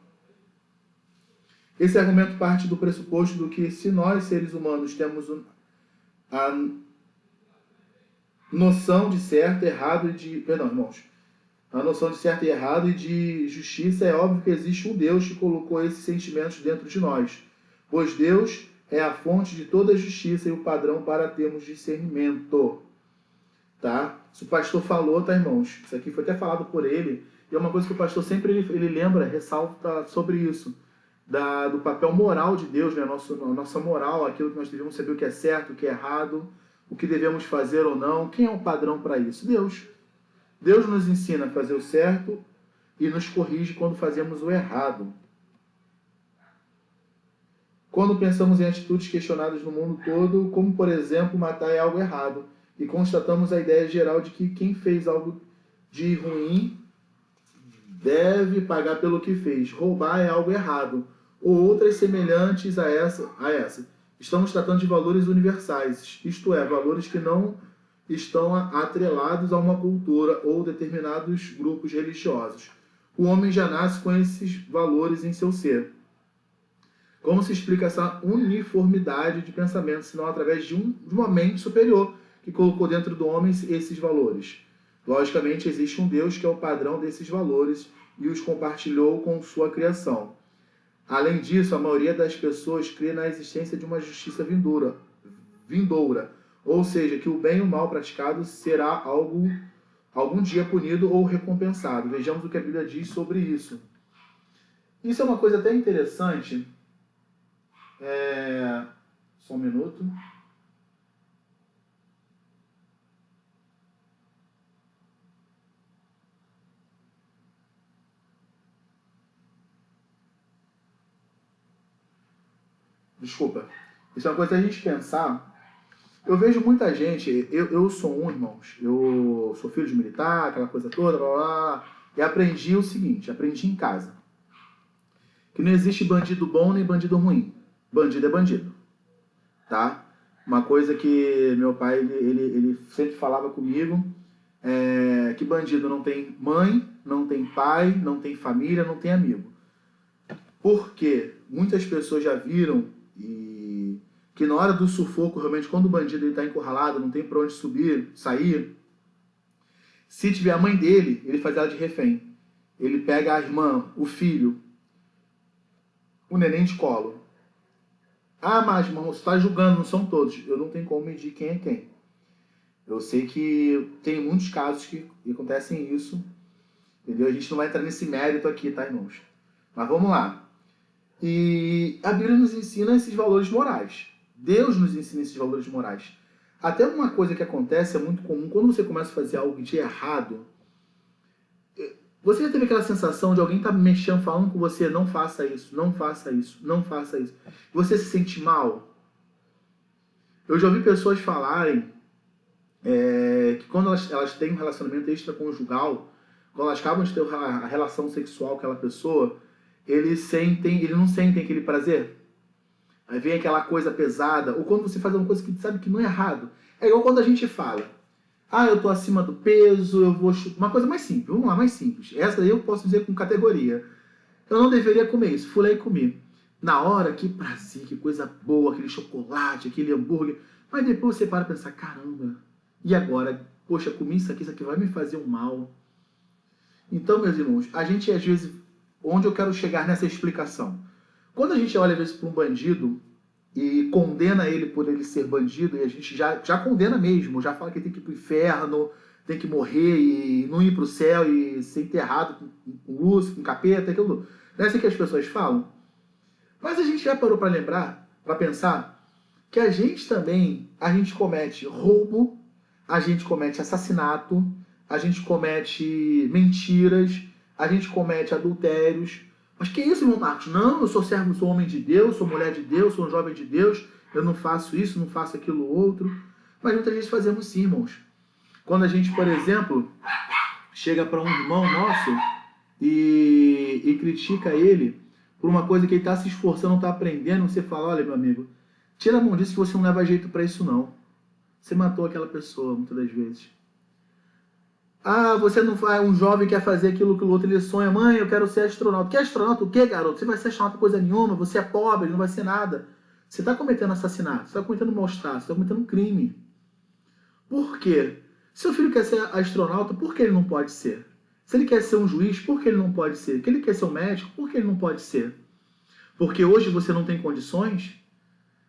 Esse argumento parte do pressuposto do que, se nós, seres humanos, temos a noção de certo, errado e de... Perdão, irmãos. A noção de certo e errado e de justiça, é óbvio que existe um Deus que colocou esses sentimentos dentro de nós. Pois Deus é a fonte de toda a justiça e o padrão para termos discernimento. Tá? Isso o pastor falou, tá, irmãos? Isso aqui foi até falado por ele. E é uma coisa que o pastor sempre ele lembra, ressalta sobre isso. Do papel moral de Deus, né? A nossa moral, aquilo que nós devemos saber o que é certo, o que é errado, o que devemos fazer ou não. Quem é o padrão para isso? Deus. Deus nos ensina a fazer o certo e nos corrige quando fazemos o errado. Quando pensamos em atitudes questionadas no mundo todo, como, por exemplo, matar é algo errado, e constatamos a ideia geral de que quem fez algo de ruim deve pagar pelo que fez. Roubar é algo errado, ou outras semelhantes a essa. Estamos tratando de valores universais, isto é, valores que não estão atrelados a uma cultura ou determinados grupos religiosos. O homem já nasce com esses valores em seu ser. Como se explica essa uniformidade de pensamento, senão através de uma mente superior que colocou dentro do homem esses valores? Logicamente, existe um Deus que é o padrão desses valores e os compartilhou com sua criação. Além disso, a maioria das pessoas crê na existência de uma justiça vindoura, ou seja, que o bem e o mal praticado será algum dia punido ou recompensado. Vejamos o que a Bíblia diz sobre isso. Isso é uma coisa até interessante. Só um minuto. Desculpa. Isso é uma coisa a gente pensar. Eu vejo muita gente, eu sou irmãos, eu sou filho de militar, aquela coisa toda, blá, blá, blá, e aprendi o seguinte, aprendi em casa, que não existe bandido bom nem bandido ruim. Bandido é bandido, tá? Uma coisa que meu pai, ele sempre falava comigo, que bandido não tem mãe, não tem pai, não tem família, não tem amigo. Porque muitas pessoas já viram e que na hora do sufoco, realmente, quando o bandido está encurralado, não tem para onde subir, sair, se tiver a mãe dele, ele faz ela de refém. Ele pega a irmã, o filho, o neném de colo. Ah, mas irmão, você está julgando, não são todos. Eu não tenho como medir quem é quem. Eu sei que tem muitos casos que acontecem isso, entendeu? A gente não vai entrar nesse mérito aqui, tá, irmãos? Mas vamos lá. E a Bíblia nos ensina esses valores morais. Deus nos ensina esses valores morais. Até uma coisa que acontece, é muito comum, quando você começa a fazer algo de errado, você já teve aquela sensação de alguém estar mexendo, falando com você, não faça isso, não faça isso, não faça isso. Você se sente mal? Eu já ouvi pessoas falarem que quando elas têm um relacionamento extraconjugal, quando elas acabam de ter a relação sexual com aquela pessoa, eles não sentem aquele prazer. Aí vem aquela coisa pesada, ou quando você faz uma coisa que sabe que não é errado. É igual quando a gente fala, eu tô acima do peso, eu vou chutar. Uma coisa mais simples, vamos lá, mais simples. Essa daí eu posso dizer com categoria. Eu não deveria comer isso, fui lá e comi. Na hora, que prazer, que coisa boa, aquele chocolate, aquele hambúrguer. Mas depois você para e pensa, caramba, e agora? Poxa, comi isso aqui vai me fazer um mal. Então, meus irmãos, a gente às vezes, onde eu quero chegar nessa explicação? Quando a gente olha às vezes para um bandido e condena ele por ele ser bandido, e a gente já condena mesmo, já fala que tem que ir para o inferno, tem que morrer e não ir para o céu e ser enterrado com Lúcifer, com capeta, aquilo. Não é assim que as pessoas falam? Mas a gente já parou para lembrar, para pensar, que a gente comete roubo, a gente comete assassinato, a gente comete mentiras, a gente comete adultérios. Mas que isso, irmão Marcos? Não, eu sou servo, sou homem de Deus, sou mulher de Deus, sou um jovem de Deus, eu não faço isso, não faço aquilo outro. Mas muitas vezes fazemos sim, irmãos. Quando a gente, por exemplo, chega para um irmão nosso e critica ele por uma coisa que ele está se esforçando, está aprendendo, você fala, olha, meu amigo, tira a mão disso que você não leva jeito para isso não. Você matou aquela pessoa, muitas das vezes. Você não faz, um jovem quer fazer aquilo que o outro, ele sonha, mãe, eu quero ser astronauta. Que astronauta? O que, garoto? Você vai ser astronauta coisa nenhuma, você é pobre, não vai ser nada. Você está cometendo assassinato, você está cometendo maus-tratos, você está cometendo um crime. Por quê? Seu filho quer ser astronauta, por que ele não pode ser? Se ele quer ser um juiz, por que ele não pode ser? Se ele quer ser um médico, por que ele não pode ser? Porque hoje você não tem condições?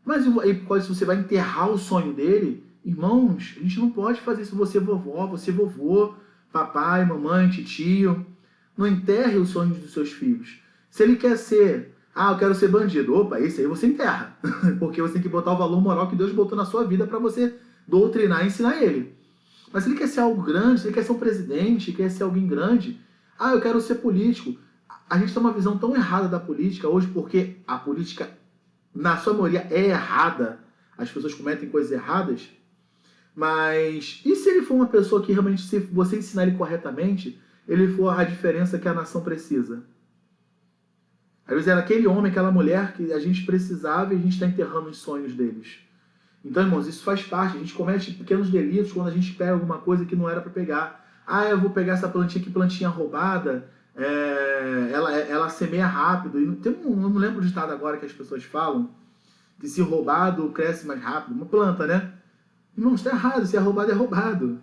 Mas aí você vai enterrar o sonho dele? Irmãos, a gente não pode fazer isso. Você vovó, você vovô, papai, mamãe, tio. Não enterre os sonhos dos seus filhos. Se ele quer ser, eu quero ser bandido. Opa, esse aí você enterra. Porque você tem que botar o valor moral que Deus botou na sua vida para você doutrinar e ensinar ele. Mas se ele quer ser algo grande, se ele quer ser um presidente, quer ser alguém grande, eu quero ser político. A gente tem uma visão tão errada da política hoje, porque a política, na sua maioria, é errada. As pessoas cometem coisas erradas. Mas, e se ele for uma pessoa que realmente, se você ensinar ele corretamente, ele for a diferença que a nação precisa? Às vezes era aquele homem, aquela mulher que a gente precisava e a gente está enterrando os sonhos deles. Então, irmãos, isso faz parte. A gente comete pequenos delitos quando a gente pega alguma coisa que não era para pegar. Eu vou pegar essa plantinha, que plantinha roubada, ela semeia rápido. E eu não lembro o ditado agora que as pessoas falam, que se roubado cresce mais rápido. Uma planta, né? Irmão, está errado. Se é roubado, é roubado.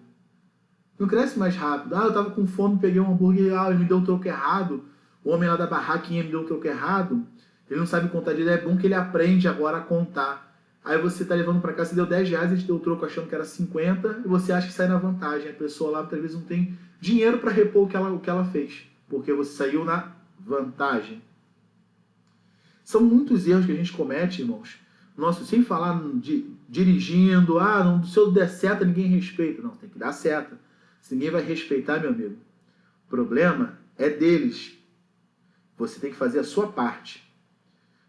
Não cresce mais rápido. Eu estava com fome, peguei um hambúrguer, ele me deu o troco errado. O homem lá da barraquinha me deu o troco errado. Ele não sabe contar direito. É bom que ele aprende agora a contar. Aí você está levando para cá, você deu 10 reais, ele te deu o troco achando que era 50, e você acha que sai na vantagem. A pessoa lá, muitas vezes, não tem dinheiro para repor o que ela fez. Porque você saiu na vantagem. São muitos erros que a gente comete, irmãos. Nossa, sem falar de dirigindo, se eu der seta, ninguém respeita. Não, tem que dar seta. Se ninguém vai respeitar, meu amigo, o problema é deles. Você tem que fazer a sua parte.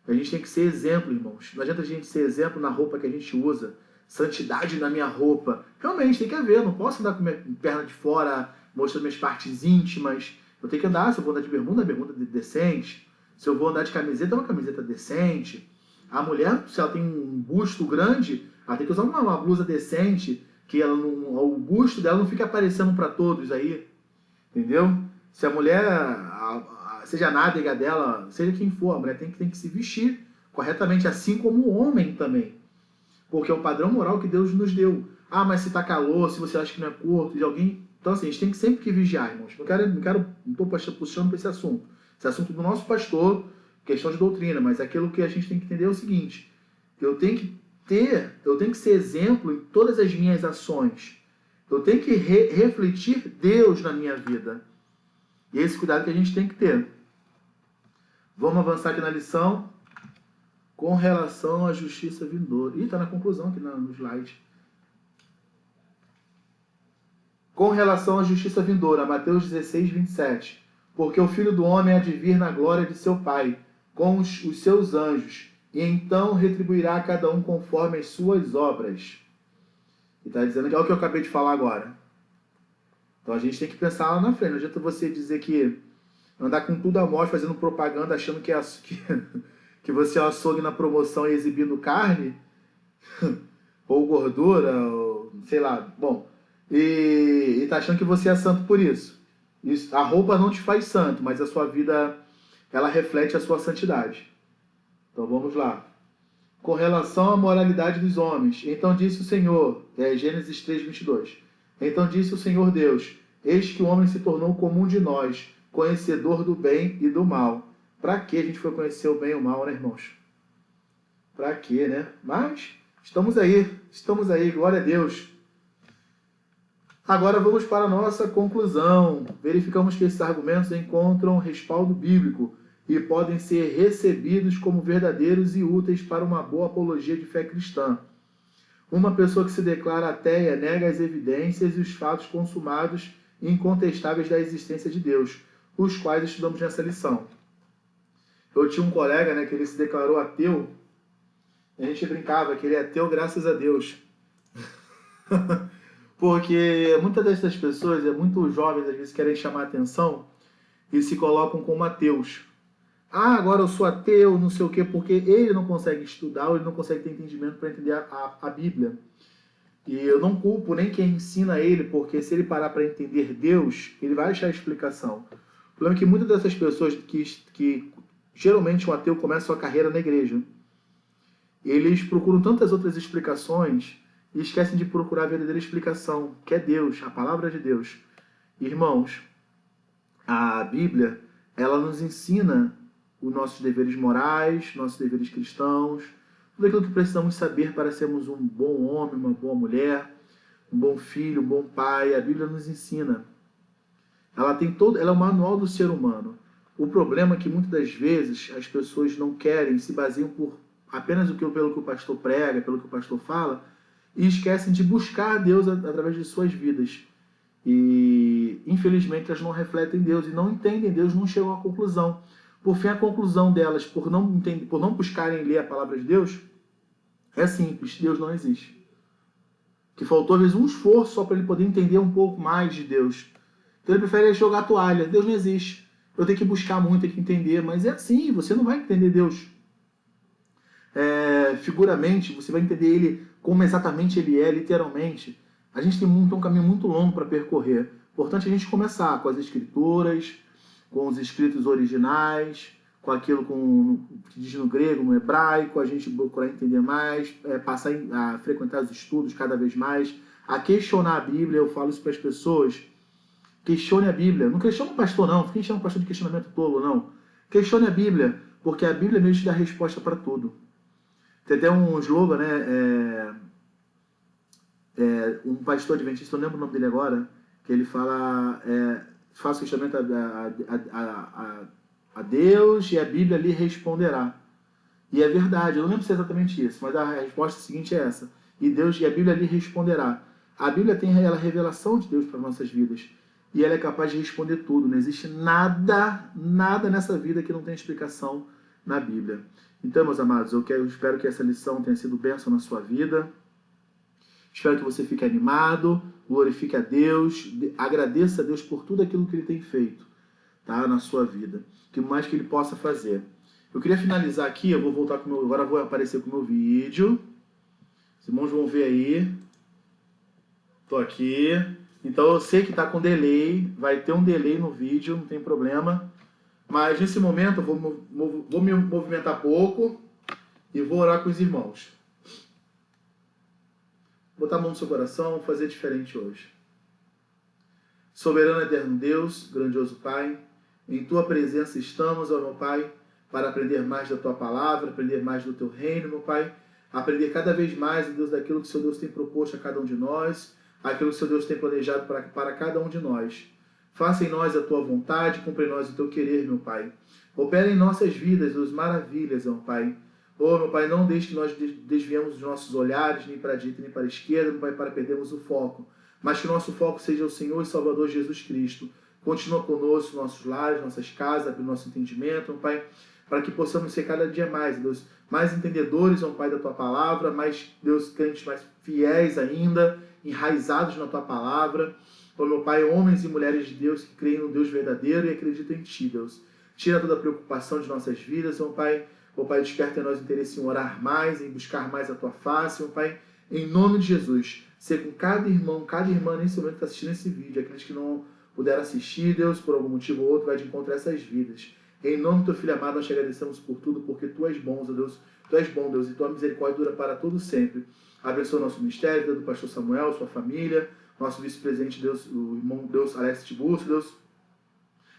A gente tem que ser exemplo, irmãos. Não adianta a gente ser exemplo na roupa que a gente usa. Santidade na minha roupa. Realmente, tem que haver. Eu não posso andar com minha perna de fora, mostrando minhas partes íntimas. Eu tenho que andar, se eu vou andar de bermuda decente. Se eu vou andar de camiseta, uma camiseta decente. A mulher, se ela tem um busto grande, ela tem que usar uma blusa decente, que o busto dela não fica aparecendo para todos aí. Entendeu? Se a mulher, seja nádega dela, seja quem for, a mulher tem que se vestir corretamente, assim como o homem também. Porque é o padrão moral que Deus nos deu. Ah, mas se tá calor, se você acha que não é curto, de alguém... Então, assim, a gente tem que sempre que vigiar, irmãos. Não estou puxando para esse assunto. Esse assunto do nosso pastor, questão de doutrina, mas aquilo que a gente tem que entender é o seguinte: eu tenho que ser exemplo em todas as minhas ações. Eu tenho que refletir Deus na minha vida. E é esse cuidado que a gente tem que ter. Vamos avançar aqui na lição com relação à justiça vindoura. Ih, está na conclusão aqui no slide. Com relação à justiça vindoura, Mateus 16, 27. Porque o Filho do Homem há de vir na glória de seu Pai, com os seus anjos, e então retribuirá a cada um conforme as suas obras. E está dizendo que é o que eu acabei de falar agora. Então a gente tem que pensar lá na frente. Não adianta você dizer que andar com tudo à mostra, fazendo propaganda, achando que você é o açougue na promoção e exibindo carne, ou gordura, ou sei lá. Bom, e tá achando que você é santo por isso. A roupa não te faz santo, mas a sua vida, ela reflete a sua santidade. Então vamos lá. Com relação à moralidade dos homens, então disse o Senhor, Gênesis 3, 22. Então disse o Senhor Deus: eis que o homem se tornou comum de nós, conhecedor do bem e do mal. Para que a gente foi conhecer o bem e o mal, né, irmãos? Para quê, né? Mas estamos aí, glória a Deus. Agora vamos para a nossa conclusão. Verificamos que esses argumentos encontram respaldo bíblico e podem ser recebidos como verdadeiros e úteis para uma boa apologia de fé cristã. Uma pessoa que se declara ateia nega as evidências e os fatos consumados e incontestáveis da existência de Deus, os quais estudamos nessa lição. Eu tinha um colega, né, que ele se declarou ateu. A gente brincava que ele é ateu graças a Deus. Porque muitas dessas pessoas, muito jovens, às vezes querem chamar atenção e se colocam como ateus. Ah, agora eu sou ateu, não sei o quê, porque ele não consegue estudar ou ele não consegue ter entendimento para entender a Bíblia. E eu não culpo nem quem ensina ele, porque se ele parar para entender Deus, ele vai achar a explicação. O problema é que muitas dessas pessoas que geralmente um ateu começa sua carreira na igreja, eles procuram tantas outras explicações e esquecem de procurar a verdadeira explicação, que é Deus, a palavra de Deus. Irmãos, a Bíblia, ela nos ensina os nossos deveres morais, nossos deveres cristãos, tudo aquilo que precisamos saber para sermos um bom homem, uma boa mulher, um bom filho, um bom pai. A Bíblia nos ensina. Ela é o manual do ser humano. O problema é que muitas das vezes as pessoas não querem, se baseiam apenas pelo que o pastor prega, pelo que o pastor fala, e esquecem de buscar Deus através de suas vidas. E, infelizmente, elas não refletem Deus e não entendem Deus, não chegam à conclusão. Por fim, a conclusão delas, por não buscarem ler a palavra de Deus, é simples: Deus não existe. Que faltou, às vezes, um esforço só para ele poder entender um pouco mais de Deus. Então ele prefere jogar a toalha. Deus não existe. Eu tenho que buscar muito, tenho que entender. Mas é assim, você não vai entender Deus. Figuramente, você vai entender ele como exatamente ele é, literalmente. A gente tem um caminho muito longo para percorrer. Importante a gente começar com as escrituras, com os escritos originais, com aquilo que diz no grego, no hebraico, a gente procurar entender mais, passar a frequentar os estudos cada vez mais, a questionar a Bíblia. Eu falo isso para as pessoas: questione a Bíblia. Não questione o pastor, não. Fique enchendo o pastor de questionamento tolo, não. Questione a Bíblia, porque a Bíblia mesmo te dá resposta para tudo. Tem até um slogan, né? Um pastor adventista, eu não lembro o nome dele agora, que ele fala: faça questionamento a Deus e a Bíblia lhe responderá. E é verdade, eu não lembro se é exatamente isso, mas a resposta seguinte é essa: e Deus e a Bíblia lhe responderá. A Bíblia tem a revelação de Deus para nossas vidas, e ela é capaz de responder tudo. Não existe nada nessa vida que não tenha explicação na Bíblia. Então, meus amados, eu espero que essa lição tenha sido bênção na sua vida. Espero que você fique animado, glorifique a Deus, agradeça a Deus por tudo aquilo que Ele tem feito, tá, na sua vida. O que mais que Ele possa fazer. Eu queria finalizar aqui, eu vou voltar agora vou aparecer com o meu vídeo. Os irmãos vão ver aí. Estou aqui. Então eu sei que está com delay, vai ter um delay no vídeo, não tem problema. Mas nesse momento eu vou me movimentar pouco e vou orar com os irmãos. Botar a mão no seu coração, fazer diferente hoje. Soberano eterno Deus, grandioso Pai, em Tua presença estamos, ó meu Pai, para aprender mais da Tua palavra, aprender mais do Teu reino, meu Pai, aprender cada vez mais, Deus, daquilo que o Seu Deus tem proposto a cada um de nós, aquilo que o Seu Deus tem planejado para cada um de nós. Faça em nós a Tua vontade, cumpra em nós o Teu querer, meu Pai. Opera em nossas vidas as maravilhas, meu Pai. Meu Pai, não deixe que nós desviemos os nossos olhares, nem para a direita, nem para a esquerda, meu Pai, para perdermos o foco. Mas que o nosso foco seja o Senhor e Salvador Jesus Cristo. Continua conosco, nossos lares, nossas casas, abre o nosso entendimento, meu Pai, para que possamos ser cada dia mais, Deus, mais entendedores, meu Pai, da Tua palavra, mais, Deus, crentes mais fiéis ainda, enraizados na Tua palavra. Meu Pai, homens e mulheres de Deus que creem no Deus verdadeiro e acreditam em Ti, Deus. Tira toda a preocupação de nossas vidas, meu Pai. Meu Pai, desperta em nós interesse em orar mais, em buscar mais a Tua face, meu Pai. Em nome de Jesus, ser com cada irmão, cada irmã nesse momento que está assistindo esse vídeo, aqueles que não puderam assistir, Deus, por algum motivo ou outro, vai de encontro a essas vidas. Em nome do Teu Filho amado, nós te agradecemos por tudo, porque Tu és bom, Deus. Tu és bom, Deus, e Tua misericórdia dura para todo sempre. Abençoa o nosso ministério, Deus, do pastor Samuel, sua família, nosso vice-presidente, Deus, o irmão, Deus, Alex Tiburcio, Deus,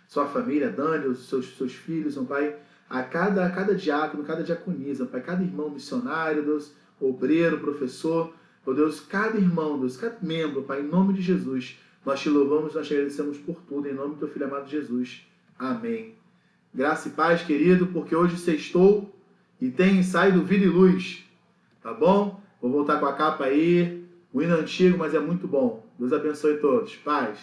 sua família, Dani, Deus, seus filhos, meu Pai, a cada diácono, cada diaconisa, Pai, cada irmão missionário, Deus, obreiro, professor, oh Deus, cada irmão, Deus, cada membro, Pai, em nome de Jesus, nós te louvamos, nós te agradecemos por tudo, em nome do Teu Filho amado Jesus. Amém. Graça e paz, querido, porque hoje sextou e tem ensaio do Vida e Luz, tá bom? Vou voltar com a capa aí, o hino antigo, mas é muito bom. Deus abençoe todos. Paz.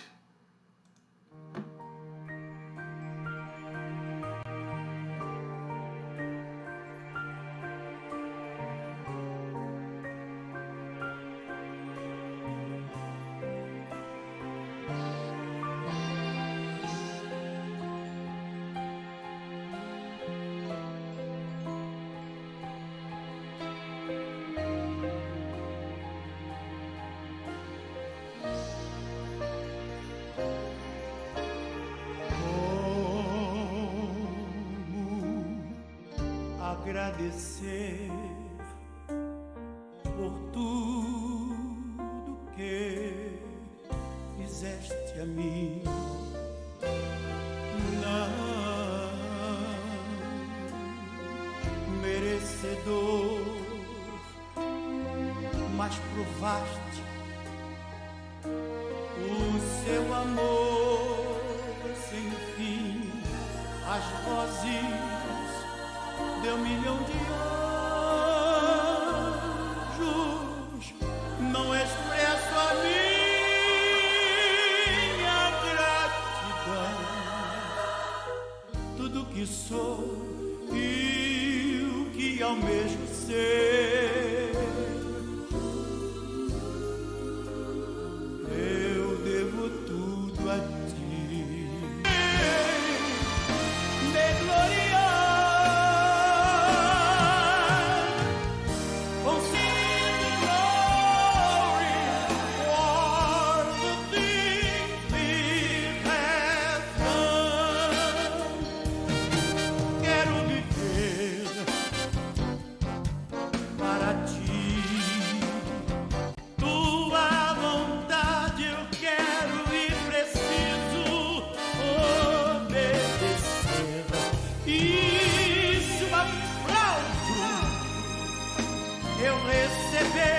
Agradecer por tudo que fizeste a mim. Não merecedor, mas provaste o Seu amor sem fim. As vozes de 1 milhão de anjos não expresso a minha gratidão. Tudo que sou e o que almejo ser, eu devo tudo a Ti. De glória eu receber